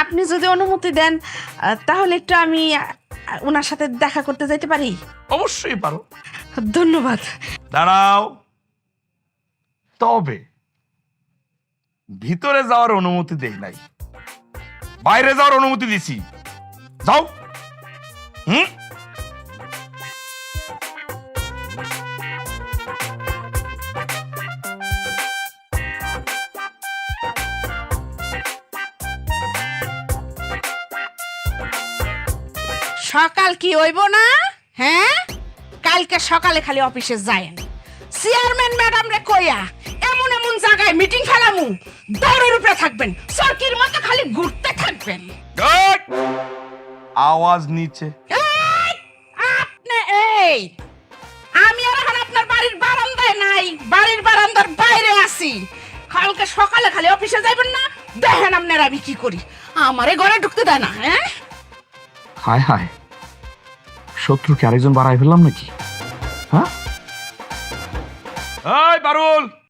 আপনি যদি অনুমতি দেন তাহলে একটু আমি ওনার সাথে দেখা করতে যাইতে পারি? অবশ্যই পারো। ধন্যবাদ। দাঁড়াও, তবে ভিতরে যাওয়ার অনুমতি দেই নাই, বাইরে যাওয়ার অনুমতি দিছি। যাও। হুম। সকাল কি হইব না? হ্যাঁ, কালকে সকালে খালি অফিসে যায়েন, চেয়ারম্যান ম্যাডাম রে কইয়া এমন এমন জায়গায় মিটিং ফেলামু, দৌড়ের উপরে থাকবেন, সরকির মতো খালি ঘুরতে থাকবেন। এই! আওয়াজ নিচে। এই, আপনি এই, আমি আর এখন আপনার বাড়ির বারান্দায় নাই, বাড়ির বারান্দার বাইরে আছি। কালকে সকালে খালি অফিসে যাইবেন না, দেখেন আপনার আমি কি করি। আমারে ঘরে ঢুকতে দেয় না। হ্যাঁ, হায় হায়, শত্রুকে আরেকজন বাড়াই ফেললাম নাকি? হ্যাঁ, এই পারুল,